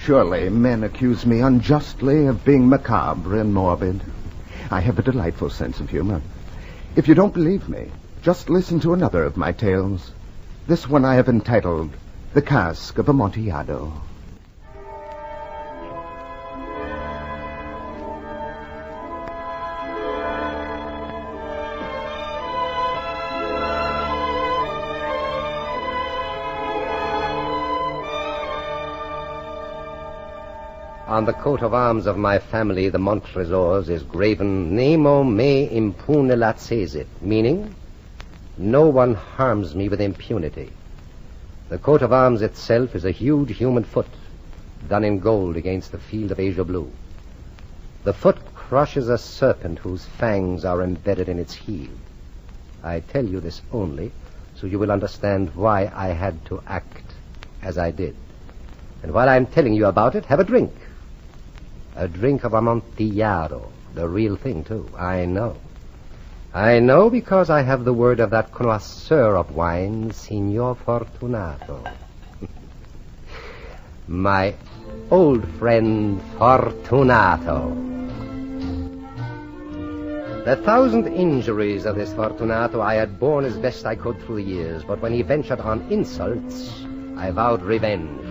Surely men accuse me unjustly of being macabre and morbid. I have a delightful sense of humor. If you don't believe me, just listen to another of my tales. This one I have entitled The Cask of Amontillado. On the coat of arms of my family, the Montresors, is graven Nemo me impune lacessit, meaning, no one harms me with impunity. The coat of arms itself is a huge human foot, done in gold against the field of azure blue. The foot crushes a serpent whose fangs are embedded in its heel. I tell you this only so you will understand why I had to act as I did. And while I'm telling you about it, have a drink. A drink of Amontillado, the real thing, too. I know. I know because I have the word of that connoisseur of wine, Signor Fortunato. My old friend Fortunato. The 1,000 injuries of this Fortunato I had borne as best I could through the years, but when he ventured on insults, I vowed revenge.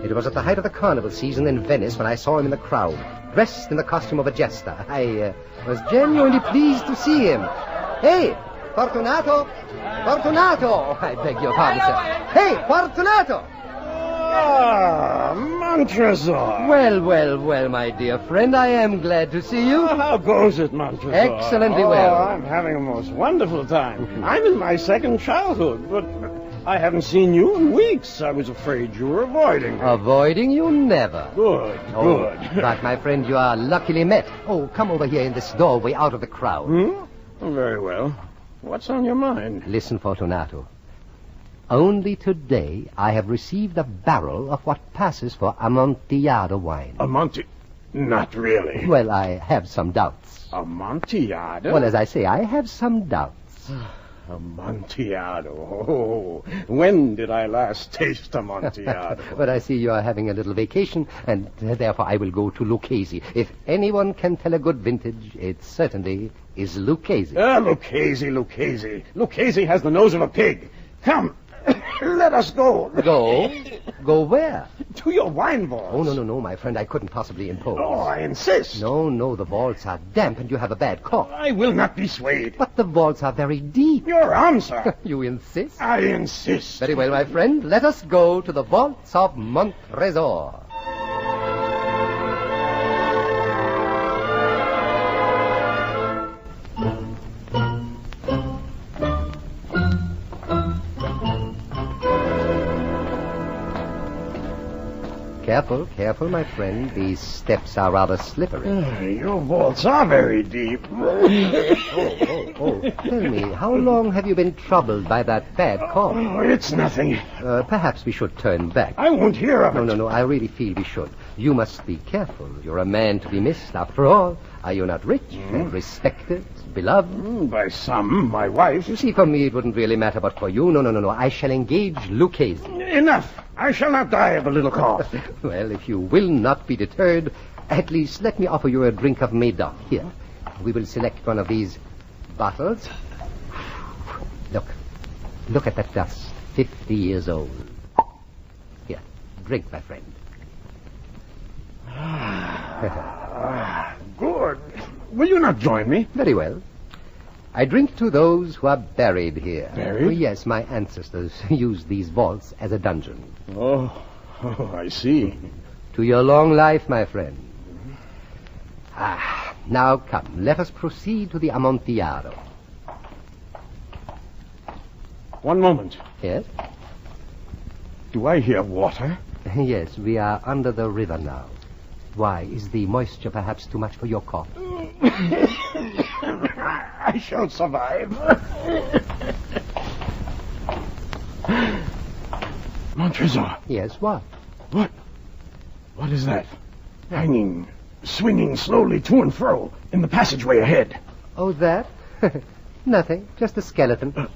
It was at the height of the carnival season in Venice when I saw him in the crowd, dressed in the costume of a jester. I was genuinely pleased to see him. Hey, Fortunato! Fortunato! I beg your pardon, sir. Hey, Fortunato! Ah, Montresor. Well, my dear friend, I am glad to see you. How goes it, Montresor? Excellently well. I'm having a most wonderful time. I'm in my second childhood, but I haven't seen you in weeks. I was afraid you were avoiding me. Avoiding you never. Good. But, my friend, you are luckily met. Oh, come over here in this doorway out of the crowd. Very well. What's on your mind? Listen, Fortunato. Only today I have received a barrel of what passes for Amontillado wine. Not really. Well, I have some doubts. Amontillado? Well, as I say, I have some doubts. Amontillado. Oh, when did I last taste Amontillado? But I see you are having a little vacation, and therefore I will go to Lucchese. If anyone can tell a good vintage, it certainly is Lucchese. Lucchese. Lucchese has the nose of a pig. Come, let us go. Go? Go where? To your wine vaults. Oh, no, my friend. I couldn't possibly impose. Oh, I insist. No, the vaults are damp and you have a bad cough. I will not be swayed. But the vaults are very deep. Your arm, sir. You insist? I insist. Very well, my friend. Let us go to the vaults of Montresor. Careful, my friend. These steps are rather slippery. Your vaults are very deep. Oh, tell me, how long have you been troubled by that bad cough? Oh, it's nothing. Perhaps we should turn back. I won't hear of it. No, I really feel we should. You must be careful. You're a man to be missed. After all, are you not rich and respected, beloved? By some, my wife. You see, for me it wouldn't really matter, but for you, no. I shall engage Lucchese. Enough. I shall not die of a little cough. Well, if you will not be deterred, at least let me offer you a drink of Médoc. Here, we will select one of these bottles. Look at that dust. 50 years old. Here, drink, my friend. Good. Will you not join me? Very well. I drink to those who are buried here. Buried? Oh, yes, my ancestors used these vaults as a dungeon. Oh, I see. To your long life, my friend. Now come, let us proceed to the Amontillado. One moment. Yes? Do I hear water? Yes, we are under the river now. Why, is the moisture perhaps too much for your cough? I shall survive. Montresor. Yes, what? What is that? Hanging, swinging slowly to and fro in the passageway ahead. Oh, that? Nothing, just a skeleton.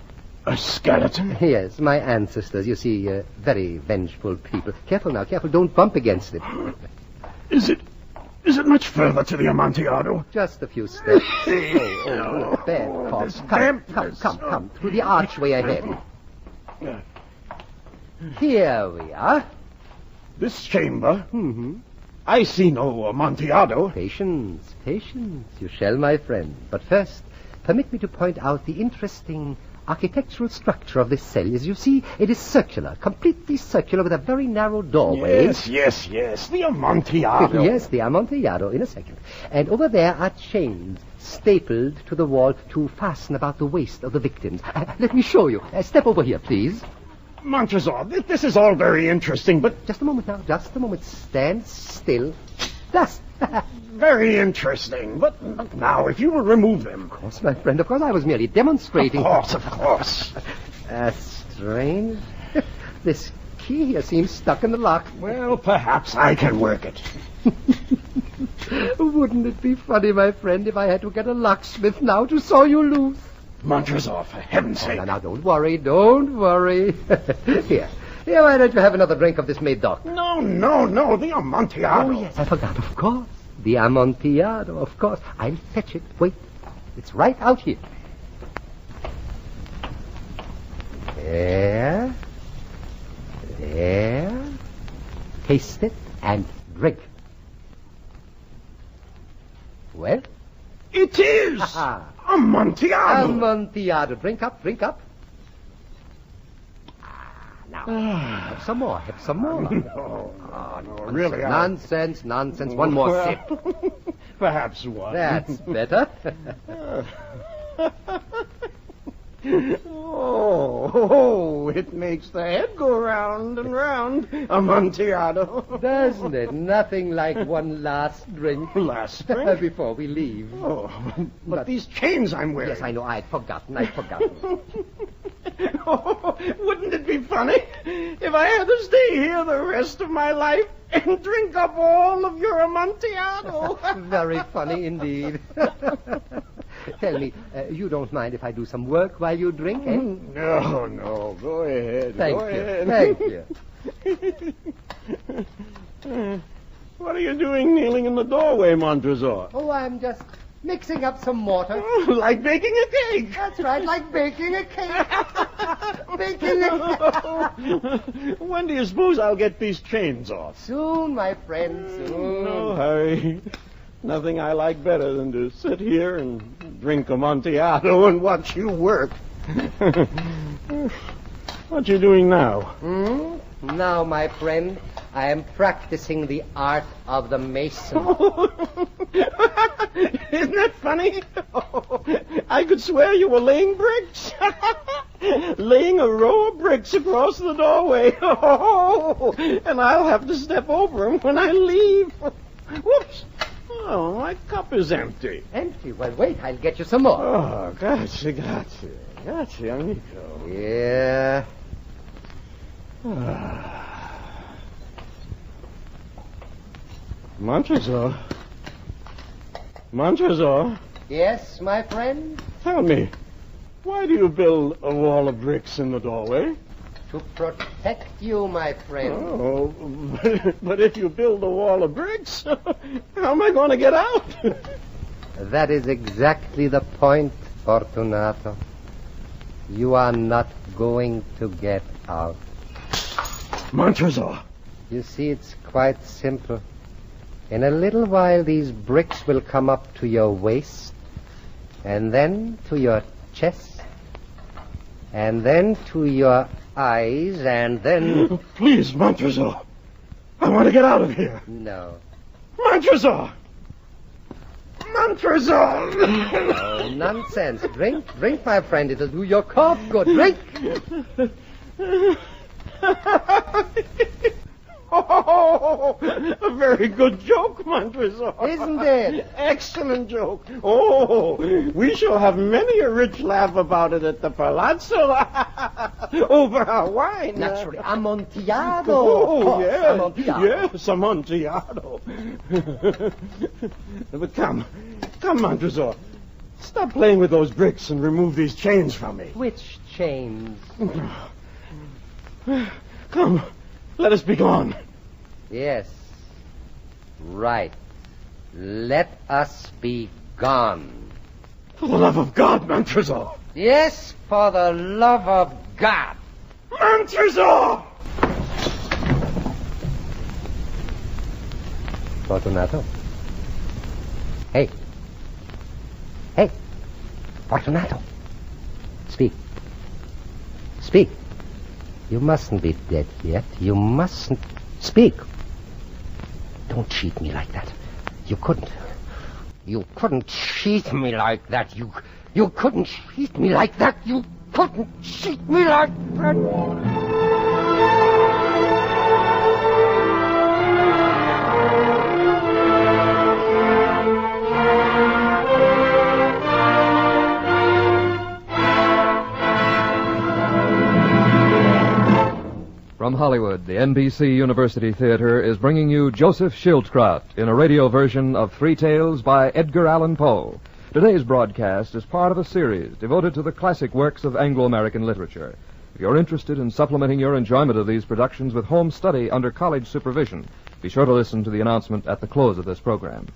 A skeleton? Yes, my ancestors, you see, very vengeful people. Careful now, careful, don't bump against it. Is it much further to the Amontillado? Just a few steps. Oh, bad cough. Come, through the archway ahead. Here we are. This chamber? Mm-hmm. I see no Amontillado. Patience. You shall, my friend. But first, permit me to point out the interesting architectural structure of this cell. As you see, it is circular, completely circular, with a very narrow doorway. Yes. The Amontillado. Yes, the Amontillado, in a second. And over there are chains stapled to the wall to fasten about the waist of the victims. Let me show you. Step over here, please. Montresor, this is all very interesting, but... Just a moment now, just a moment. Stand still. Thus. Very interesting, but now, if you will remove them... Of course, my friend, of course, I was merely demonstrating... Of course. Strange. This key here seems stuck in the lock. Well, perhaps I can work it. Wouldn't it be funny, my friend, if I had to get a locksmith now to saw you loose? Montresor, for heaven's sake. Now, don't worry. Here, why don't you have another drink of this Medoc? No, the Amontillado. Oh, yes, I forgot, of course. The Amontillado, of course. I'll fetch it. Wait, it's right out here. There. Taste it and drink. Well? It is! Amontillado! Amontillado. Drink up. Now, have some more. No, really. Nonsense. One more sip. Perhaps one. That's better. Oh, it makes the head go round and round. Amontillado. Doesn't it? Nothing like one last drink. Last drink? Before we leave. Oh, but these chains I'm wearing. Yes, I know. I'd forgotten. Oh, wouldn't it be funny if I had to stay here the rest of my life and drink up all of your Amontillado? Very funny indeed. Tell me, you don't mind if I do some work while you drink, eh? No. Go ahead. Thank you. What are you doing kneeling in the doorway, Montresor? Oh, I'm just mixing up some mortar. Like baking a cake. That's right, like baking a cake. When do you suppose I'll get these chains off? Soon, my friend, soon. No hurry. Nothing I like better than to sit here and drink Amontillado and watch you work. What you doing now? Now, my friend, I am practicing the art of the mason. Isn't that funny? I could swear you were laying bricks. Laying a row of bricks across the doorway. And I'll have to step over them when I leave. Whoops. Oh, my cup is empty. Empty? Well, wait, I'll get you some more. Oh, grazie, amico. Yeah. Montresor. Yes, my friend? Tell me, why do you build a wall of bricks in the doorway? To protect you, my friend. Oh, but if you build a wall of bricks, how am I going to get out? That is exactly the point, Fortunato. You are not going to get out. Montresor. You see, it's quite simple. In a little while, these bricks will come up to your waist, and then to your chest, and then to your eyes, and then... Please, Montresor. I want to get out of here. No. Montresor! Oh, nonsense. Drink, my friend. It'll do your cough good. Drink! Oh, a very good joke, Montresor. Isn't it? Excellent joke. Oh, we shall have many a rich laugh about it at the Palazzo over our wine. Naturally, Amontillado. Oh, yes. Amontillado. Yes, Amontillado. But come, Montresor. Stop playing with those bricks and remove these chains from me. Which chains. Come, let us be gone. Yes. Right. Let us be gone. For the love of God, Montresor. Yes, for the love of God. Montresor! Fortunato. Hey. Hey. Fortunato. Speak. Speak. You mustn't be dead yet. You mustn't. Speak. Don't cheat me like that. You couldn't. You couldn't cheat me like that. You couldn't cheat me like that. You couldn't cheat me like that. From Hollywood, the NBC University Theater is bringing you Joseph Schildkraut in a radio version of Three Tales by Edgar Allan Poe. Today's broadcast is part of a series devoted to the classic works of Anglo-American literature. If you're interested in supplementing your enjoyment of these productions with home study under college supervision, be sure to listen to the announcement at the close of this program.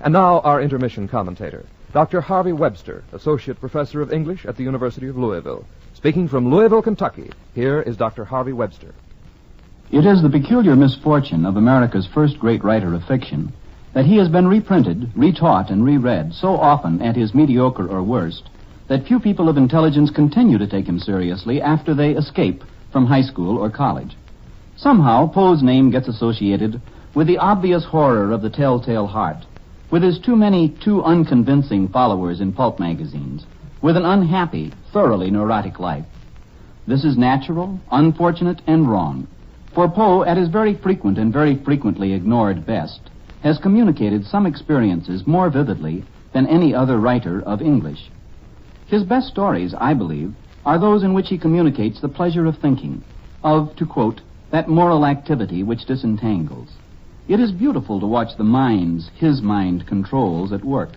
And now, our intermission commentator, Dr. Harvey Webster, Associate Professor of English at the University of Louisville. Speaking from Louisville, Kentucky, here is Dr. Harvey Webster. It is the peculiar misfortune of America's first great writer of fiction that he has been reprinted, retaught, and reread so often at his mediocre or worst that few people of intelligence continue to take him seriously after they escape from high school or college. Somehow, Poe's name gets associated with the obvious horror of the telltale heart, with his too many, too unconvincing followers in pulp magazines, with an unhappy, thoroughly neurotic life. This is natural, unfortunate, and wrong. For Poe, at his very frequent and very frequently ignored best, has communicated some experiences more vividly than any other writer of English. His best stories, I believe, are those in which he communicates the pleasure of thinking, of, to quote, that moral activity which disentangles. It is beautiful to watch the minds his mind controls at work.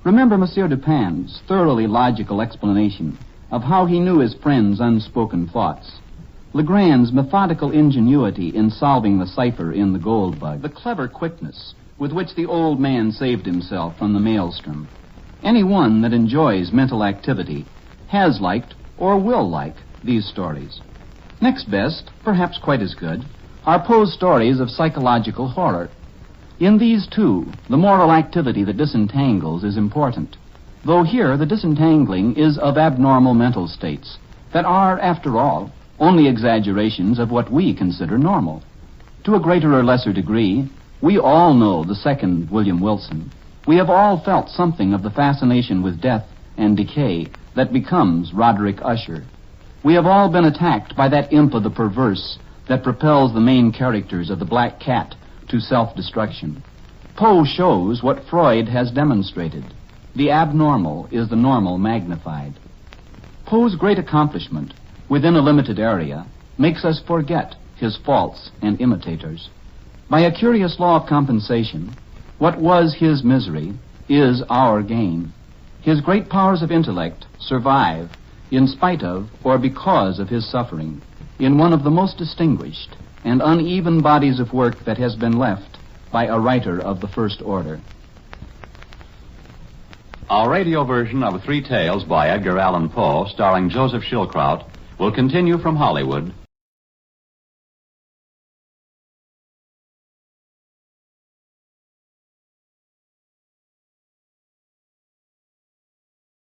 Remember Monsieur Dupin's thoroughly logical explanation of how he knew his friend's unspoken thoughts. Legrand's methodical ingenuity in solving the cipher in The Gold Bug. The clever quickness with which the old man saved himself from the maelstrom. Anyone that enjoys mental activity has liked or will like these stories. Next best, perhaps quite as good, are Poe's stories of psychological horror. In these, too, the moral activity that disentangles is important, though here the disentangling is of abnormal mental states that are, after all, only exaggerations of what we consider normal. To a greater or lesser degree, we all know the second William Wilson. We have all felt something of the fascination with death and decay that becomes Roderick Usher. We have all been attacked by that imp of the perverse that propels the main characters of The Black Cat to self-destruction. Poe shows what Freud has demonstrated. The abnormal is the normal magnified. Poe's great accomplishment within a limited area makes us forget his faults and imitators. By a curious law of compensation, what was his misery is our gain. His great powers of intellect survive in spite of or because of his suffering in one of the most distinguished and uneven bodies of work that has been left by a writer of the first order. Our radio version of Three Tales by Edgar Allan Poe, starring Joseph Schildkraut, will continue from Hollywood